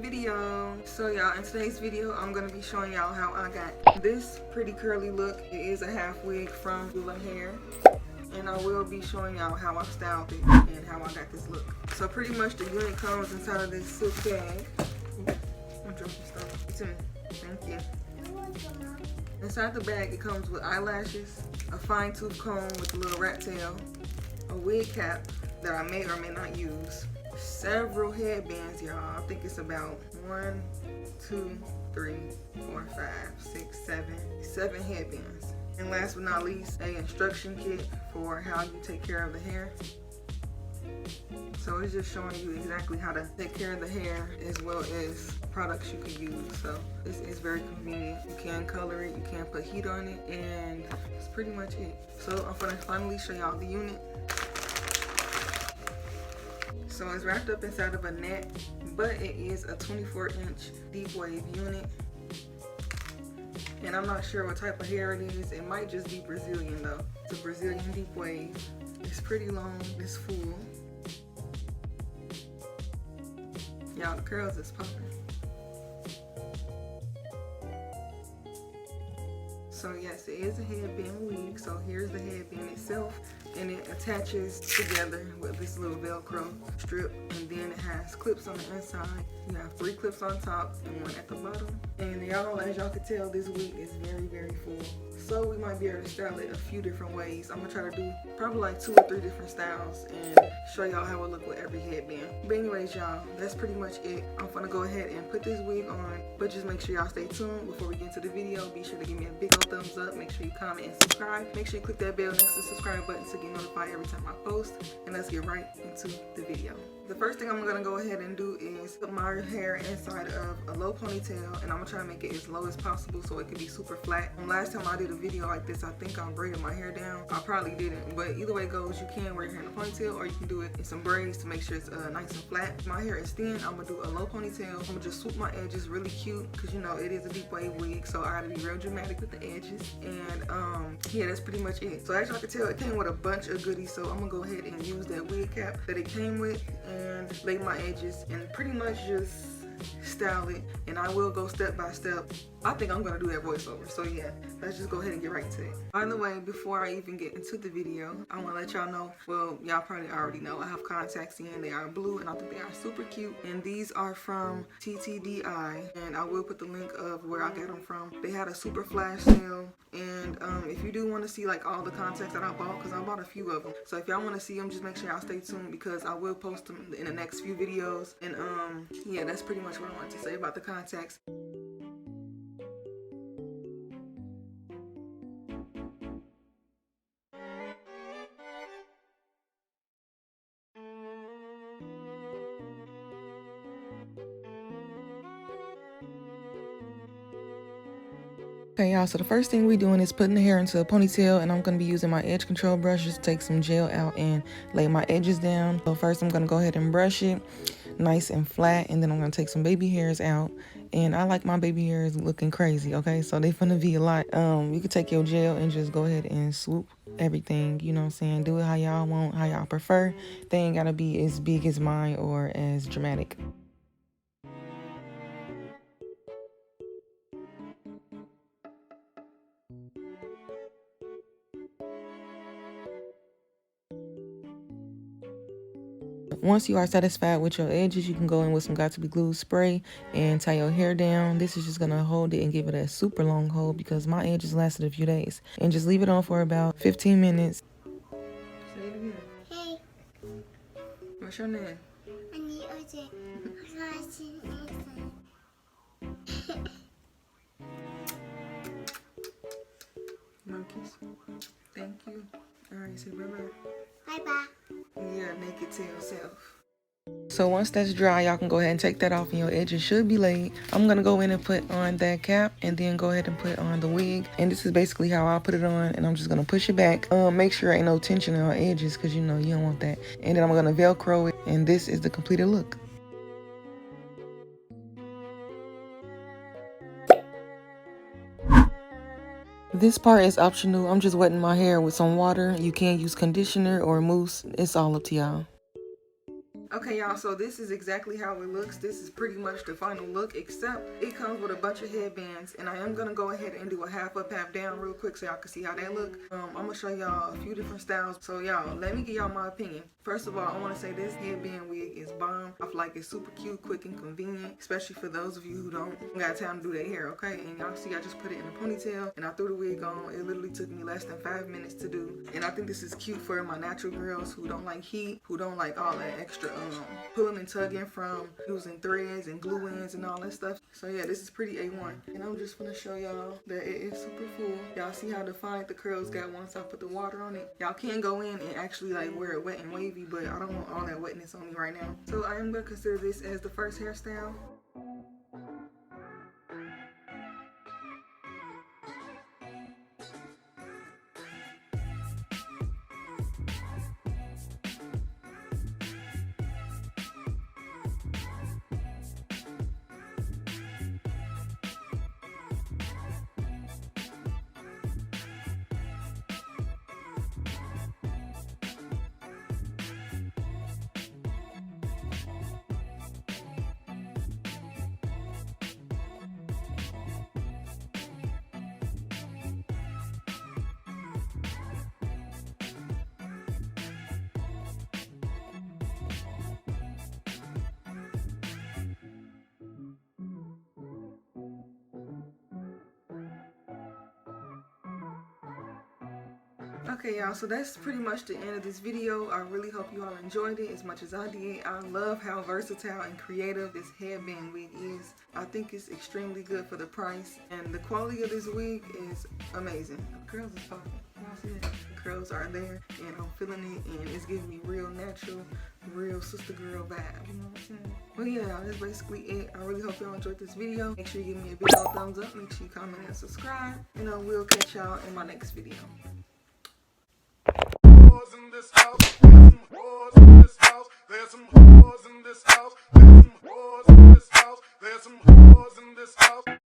Video. So y'all, in today's video I'm gonna be showing y'all how I got this pretty curly look. It is a half wig from ULAHAIR, and I will be showing y'all how I styled it and how I got this look. So pretty much the unit comes inside of this silk bag. I'm dropping stuff. It's in. Thank you. Inside the bag it comes with eyelashes, a fine tooth comb with a little rat tail, a wig cap that I may or may not use, several headbands, y'all. I think it's about 1, 2, 3, 4, 5, 6, 7 headbands. And last but not least, a instruction kit for how you take care of the hair. So it's just showing you exactly how to take care of the hair as well as products you can use. So this is very convenient. You can color it, you can put heat on it, and that's pretty much it. So I'm gonna finally show y'all the unit. So it's wrapped up inside of a net, but it is a 24-inch deep wave unit. And I'm not sure what type of hair it is. It might just be Brazilian though. It's a Brazilian deep wave. It's pretty long, it's full. Y'all, the curls is popping. So yes, it is a headband wig. So here's the headband itself, and it attaches together with this little Velcro strip, and then it has clips on the inside. You have 3 clips on top and 1 at the bottom. And y'all, as y'all can tell, this wig is very, very full. So we might be able to style it a few different ways. I'm gonna try to do probably like 2 or 3 different styles and show y'all how it look with every headband. But anyways, y'all, that's pretty much it. I'm gonna go ahead and put this wig on, but just make sure y'all stay tuned before we get into the video. Be sure to give me a big old thumbs up. Make sure you comment and subscribe. Make sure you click that bell next to the subscribe button to get notified every time I post. And let's get right into the video. The first thing I'm gonna go ahead and do is put my hair inside of a low ponytail, and I'm gonna try to make it as low as possible so it can be super flat. And last time I did a video like this, I think I braided my hair down. I probably didn't, but either way it goes, you can wear your hair in a ponytail, or you can do it in some braids to make sure it's nice and flat. My hair is thin. I'm gonna do a low ponytail. I'm gonna just swoop my edges really cute, because you know it is a deep wave wig, so I gotta be real dramatic with the edges. And yeah, that's pretty much it. So as y'all can tell, it came with a bunch of goodies, so I'm gonna go ahead and use that wig cap that it came with and lay my edges and pretty much just style it. And I will go step by step. I think I'm gonna do that voiceover. So yeah, let's just go ahead and get right to it. By the way, before I even get into the video, I wanna let y'all know, well, y'all probably already know, I have contacts in. They are blue and I think they are super cute. And these are from TTDI, and I will put the link of where I got them from. They had a super flash sale, and if you do want to see like all the contacts that I bought, because I bought a few of them, so if y'all want to see them, just make sure y'all stay tuned, because I will post them in the next few videos. And yeah, that's pretty much what I wanted to say about the contacts. Okay, y'all, so the first thing we doing is putting the hair into a ponytail, and I'm going to be using my edge control brush just to take some gel out and lay my edges down. So first I'm going to go ahead and brush it nice and flat, and then I'm going to take some baby hairs out. And I like my baby hairs looking crazy, okay? So they finna be a lot. You can take your gel and just go ahead and swoop everything, you know what I'm saying? Do it how y'all want, how y'all prefer. They ain't gotta be as big as mine or as dramatic. Once you are satisfied with your edges, you can go in with some Got2b glue spray and tie your hair down. This is just gonna hold it and give it a super long hold, because my edges lasted a few days. And just leave it on for about 15 minutes. Say it again. Hey. What's your name? Monkeys. Thank you. Alright, say bye-bye. Bye-bye. Yeah, naked tail self. So once that's dry, y'all can go ahead and take that off, and your edges should be laid. I'm gonna go in and put on that cap, and then go ahead and put on the wig. And this is basically how I put it on, and I'm just gonna push it back. Make sure ain't no tension on edges, because you know you don't want that. And then I'm gonna Velcro it, and this is the completed look. This part is optional. I'm just wetting my hair with some water. You can use conditioner or mousse. It's all up to y'all. Okay, y'all, so this is exactly how it looks. This is pretty much the final look, except it comes with a bunch of headbands, and I am gonna go ahead and do a half up, half down real quick so y'all can see how they look. I'm gonna show y'all a few different styles. So y'all, let me give y'all my opinion. First of all, I want to say this headband wig is bomb. I feel like it's super cute, quick, and convenient, especially for those of you who don't got time to do their hair, okay? And y'all see I just put it in a ponytail, and I threw the wig on. It literally took me less than 5 minutes to do, and I think this is cute for my natural girls who don't like heat, who don't like all that extra pulling and tugging from using threads and glue ends and all that stuff. So yeah, this is pretty A1. And I'm just gonna show y'all that it is super full. Y'all see how defined the curls got once I put the water on it? Y'all can go in and actually like wear it wet and wavy, but I don't want all that wetness on me right now. So I am gonna consider this as the first hairstyle. Okay, y'all, so that's pretty much the end of this video. I really hope you all enjoyed it as much as I did. I love how versatile and creative this headband wig is. I think it's extremely good for the price, and the quality of this wig is amazing. The curls is popping. Y'all see that? The curls are there, and I'm feeling it, and it's giving me real natural, real sister girl vibe. You know what I'm saying? Well, yeah, that's basically it. I really hope y'all enjoyed this video. Make sure you give me a big old thumbs up. Make sure you comment and subscribe, and I will catch y'all in my next video. In this house, there's some whores in this house, there's some whores in this house, there's some whores in this house, there's some whores in this house.